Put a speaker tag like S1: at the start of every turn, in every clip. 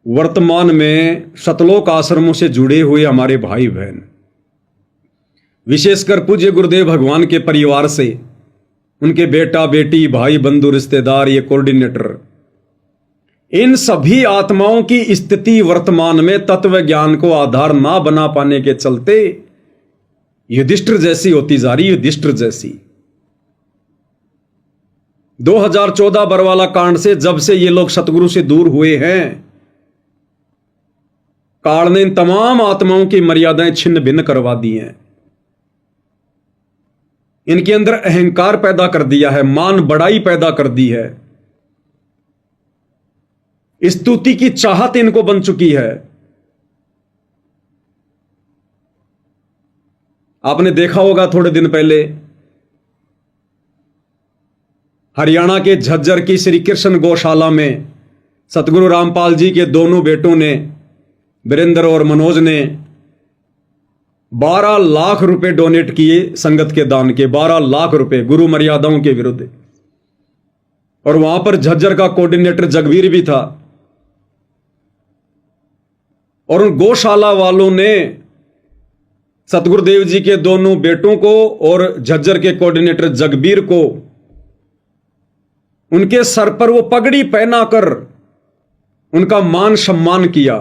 S1: वर्तमान में सतलोक आश्रमों से जुड़े हुए हमारे भाई बहन, विशेषकर पूज्य गुरुदेव भगवान के परिवार से उनके बेटा बेटी भाई बंधु रिश्तेदार, ये कोऑर्डिनेटर, इन सभी आत्माओं की स्थिति वर्तमान में तत्व ज्ञान को आधार ना बना पाने के चलते युधिष्ठिर जैसी होती जा रही। युधिष्ठिर जैसी 2014 बरवाला कांड से जब से ये लोग सतगुरु से दूर हुए हैं, काल ने इन तमाम आत्माओं की मर्यादाएं छिन्न भिन्न करवा दी हैं। इनके अंदर अहंकार पैदा कर दिया है, मान बढ़ाई पैदा कर दी है, स्तुति की चाहत इनको बन चुकी है। आपने देखा होगा थोड़े दिन पहले हरियाणा के झज्जर की श्री कृष्ण गौशाला में सतगुरु रामपाल जी के दोनों बेटों ने, वीरेंद्र और मनोज ने 12 लाख रुपए डोनेट किए संगत के दान के, 12 लाख रुपए गुरु मर्यादाओं के विरुद्ध। और वहां पर झज्जर का कोऑर्डिनेटर जगवीर भी था। और उन गौशाला वालों ने सतगुरुदेव जी के दोनों बेटों को और झज्जर के कोऑर्डिनेटर जगबीर को उनके सर पर वो पगड़ी पहनाकर उनका मान सम्मान किया।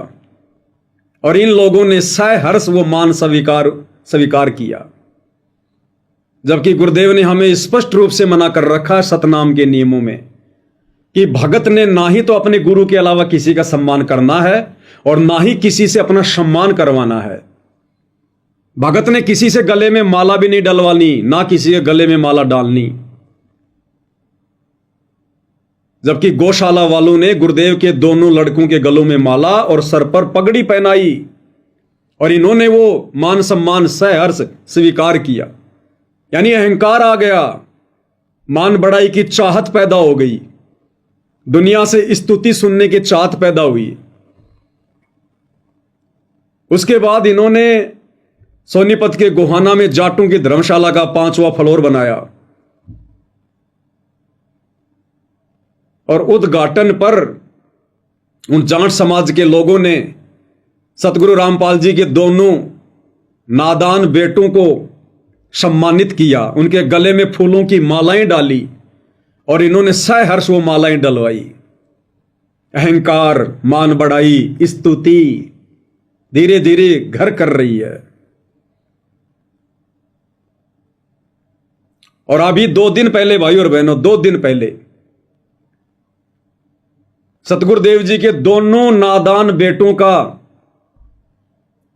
S1: और इन लोगों ने सहर्ष वो मान स्वीकार किया, जबकि गुरुदेव ने हमें स्पष्ट रूप से मना कर रखा सतनाम के नियमों में कि भगत ने ना ही तो अपने गुरु के अलावा किसी का सम्मान करना है और ना ही किसी से अपना सम्मान करवाना है। भगत ने किसी से गले में माला भी नहीं डलवानी, ना किसी के गले में माला डालनी। जबकि गौशाला वालों ने गुरुदेव के दोनों लड़कों के गलों में माला और सर पर पगड़ी पहनाई और इन्होंने वो मान सम्मान सहर्ष स्वीकार किया। यानी अहंकार आ गया, मान बढ़ाई की चाहत पैदा हो गई, दुनिया से स्तुति सुनने की चाहत पैदा हुई। उसके बाद इन्होंने सोनीपत के गोहाना में जाटों की धर्मशाला का 5वां फ्लोर बनाया और उद्घाटन पर उन जाट समाज के लोगों ने सतगुरु रामपाल जी के दोनों नादान बेटों को सम्मानित किया, उनके गले में फूलों की मालाएं डाली और इन्होंने सहर्ष वो मालाएं डलवाई। अहंकार, मान बढ़ाई, स्तुति धीरे धीरे घर कर रही है। और अभी 2 दिन पहले भाई और बहनों, 2 दिन पहले सतगुरुदेव जी के दोनों नादान बेटों का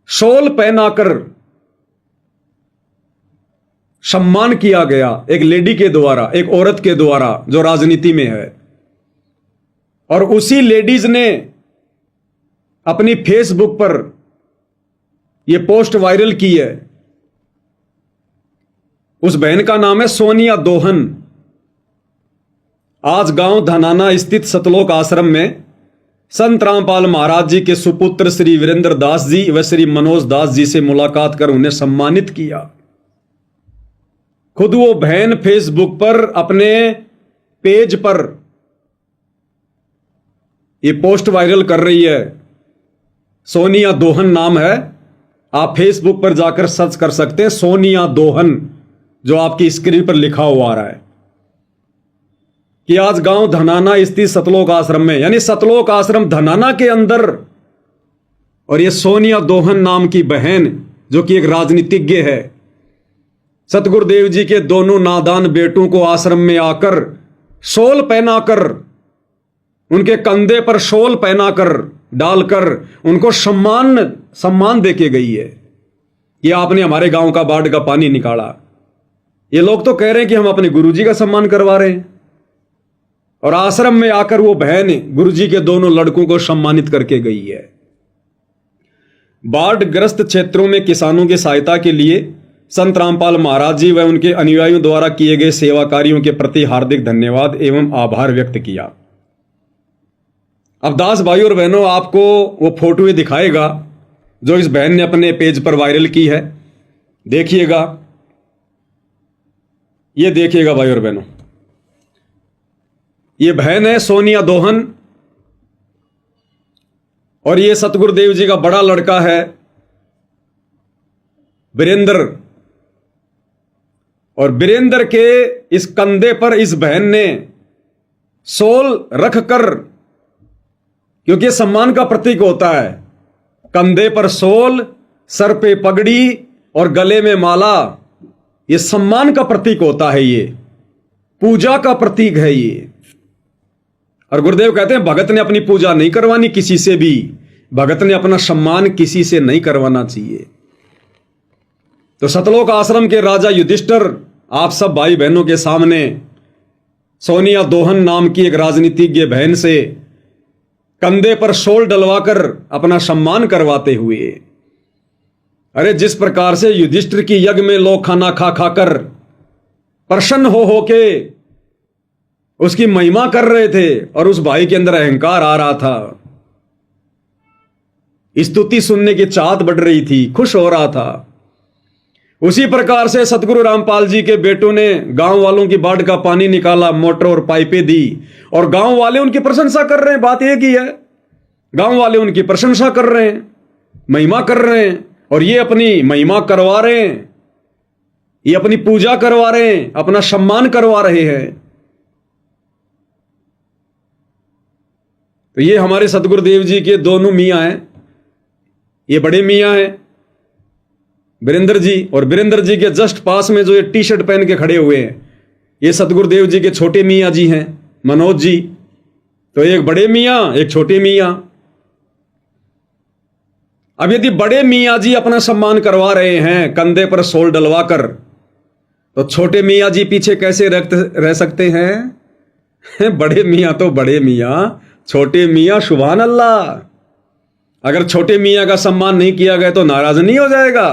S1: शॉल पहनाकर सम्मान किया गया, एक लेडी के द्वारा, एक औरत के द्वारा जो राजनीति में है। और उसी लेडीज ने अपनी फेसबुक पर यह पोस्ट वायरल की है। उस बहन का नाम है सोनिया दोहन। आज गांव धनाना स्थित सतलोक आश्रम में संत रामपाल महाराज जी के सुपुत्र श्री वीरेंद्र दास जी व श्री मनोज दास जी से मुलाकात कर उन्हें सम्मानित किया। खुद वो बहन फेसबुक पर अपने पेज पर ये पोस्ट वायरल कर रही है। सोनिया दोहन नाम है, आप फेसबुक पर जाकर सर्च कर सकते हैं, सोनिया दोहन, जो आपकी स्क्रीन पर लिखा हुआ आ रहा है कि आज गांव धनाना स्थित सतलोक आश्रम में, यानी सतलोक आश्रम धनाना के अंदर, और ये सोनिया दोहन नाम की बहन जो कि एक राजनीतिज्ञ है, सतगुरुदेव जी के दोनों नादान बेटों को आश्रम में आकर शॉल पहनाकर, उनके कंधे पर शॉल पहनाकर डालकर उनको सम्मान देके गई है कि आपने हमारे गांव का बाढ़ का पानी निकाला। ये लोग तो कह रहे हैं कि हम अपने गुरुजी का सम्मान करवा रहे हैं, और आश्रम में आकर वो बहन गुरुजी के दोनों लड़कों को सम्मानित करके गई है। बाढ़ ग्रस्त क्षेत्रों में किसानों की सहायता के लिए संत रामपाल महाराज जी व उनके अनुयायियों द्वारा किए गए सेवा कार्यों के प्रति हार्दिक धन्यवाद एवं आभार व्यक्त किया। अब दास भाई और बहनों, आपको वो फोटो दिखाएगा जो इस बहन ने अपने पेज पर वायरल की है। देखिएगा, ये देखिएगा भाई और बहनों, ये बहन है सोनिया दोहन और ये सतगुरुदेव जी का बड़ा लड़का है वीरेंद्र, और वीरेंद्र के इस कंधे पर इस बहन ने सोल रखकर, क्योंकि ये सम्मान का प्रतीक होता है, कंधे पर सोल, सर पे पगड़ी और गले में माला, ये सम्मान का प्रतीक होता है, ये पूजा का प्रतीक है ये। और गुरुदेव कहते हैं भगत ने अपनी पूजा नहीं करवानी किसी से भी, भगत ने अपना सम्मान किसी से नहीं करवाना चाहिए। तो सतलोक आश्रम के राजा युधिष्ठिर आप सब भाई बहनों के सामने सोनिया दोहन नाम की एक राजनीतिज्ञ बहन से कंधे पर शोल डलवाकर अपना सम्मान करवाते हुए, अरे जिस प्रकार से युधिष्ठिर की यज्ञ में लोग खाना खा खाकर प्रसन्न हो के उसकी महिमा कर रहे थे और उस भाई के अंदर अहंकार आ रहा था, स्तुति सुनने की चाहत बढ़ रही थी, खुश हो रहा था, उसी प्रकार से सतगुरु रामपाल जी के बेटों ने गांव वालों की बाढ़ का पानी निकाला, मोटर और पाइपें दी और गांव वाले उनकी प्रशंसा कर रहे हैं। बात एक ही है, गांव वाले उनकी प्रशंसा कर रहे हैं, महिमा कर रहे हैं, और ये अपनी महिमा करवा रहे हैं, ये अपनी पूजा करवा रहे हैं, अपना सम्मान करवा रहे हैं। तो ये हमारे सतगुरुदेव जी के दोनों मियाँ हैं, ये बड़े मियाँ हैं वीरेंद्र जी, और वीरेंद्र जी के जस्ट पास में जो ये टी शर्ट पहन के खड़े हुए हैं, ये सतगुरुदेव जी के छोटे मियाँ जी हैं, मनोज जी। तो एक बड़े मियाँ, एक छोटे मियाँ। अब यदि बड़े मियाँ जी अपना सम्मान करवा रहे हैं कंधे पर सोल डलवाकर, तो छोटे मियाँ जी पीछे कैसे रह सकते हैं? बड़े मियाँ तो बड़े मियाँ, छोटे मियाँ सुभान अल्लाह। अगर छोटे मियाँ का सम्मान नहीं किया गया तो नाराज नहीं हो जाएगा?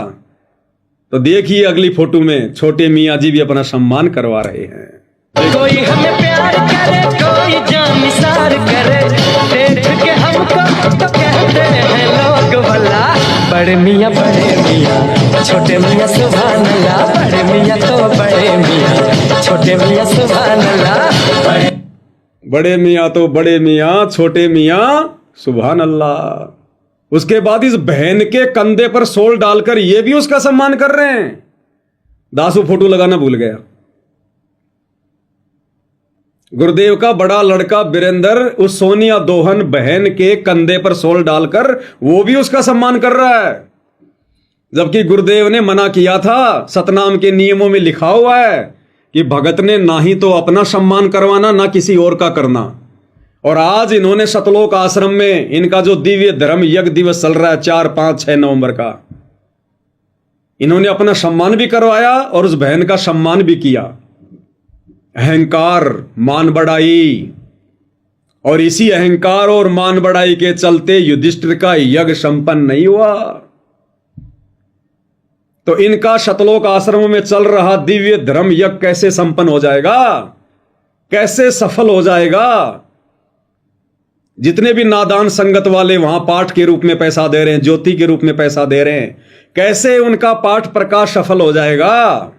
S1: तो देखिए अगली फोटो में छोटे मियाँ जी भी अपना सम्मान करवा रहे हैं।
S2: कोई हमें प्यार करे, कोई जान निसार करे, देख के हमको तो कहते हैं लोग भला, बड़े मियाँ छोटे मियाँ सुभान अल्लाह, बड़े मियाँ तो बड़े मियाँ, छोटे मियाँ सुभान अल्लाह,
S1: बड़े मियाँ तो बड़े मियाँ, छोटे मियाँ सुभान अल्लाह। उसके बाद इस बहन के कंधे पर सोल डालकर ये भी उसका सम्मान कर रहे हैं। दासू फोटो लगाना भूल गया। गुरुदेव का बड़ा लड़का वीरेंद्र उस सोनिया दोहन बहन के कंधे पर सोल डालकर वो भी उसका सम्मान कर रहा है, जबकि गुरुदेव ने मना किया था। सतनाम के नियमों में लिखा हुआ है कि भगत ने ना ही तो अपना सम्मान करवाना, ना किसी और का करना। और आज इन्होंने सतलोक आश्रम में इनका जो दिव्य धर्म यज्ञ दिवस चल रहा है 4, 5, 6 नवंबर का, इन्होंने अपना सम्मान भी करवाया और उस बहन का सम्मान भी किया। अहंकार, मान बढ़ाई, और इसी अहंकार और मान बढ़ाई के चलते युधिष्ठिर का यज्ञ संपन्न नहीं हुआ। तो इनका सतलोक आश्रम में चल रहा दिव्य धर्म यज्ञ कैसे संपन्न हो जाएगा, कैसे सफल हो जाएगा? जितने भी नादान संगत वाले वहां पाठ के रूप में पैसा दे रहे हैं, ज्योति के रूप में पैसा दे रहे हैं, कैसे उनका पाठ प्रकाश सफल हो जाएगा?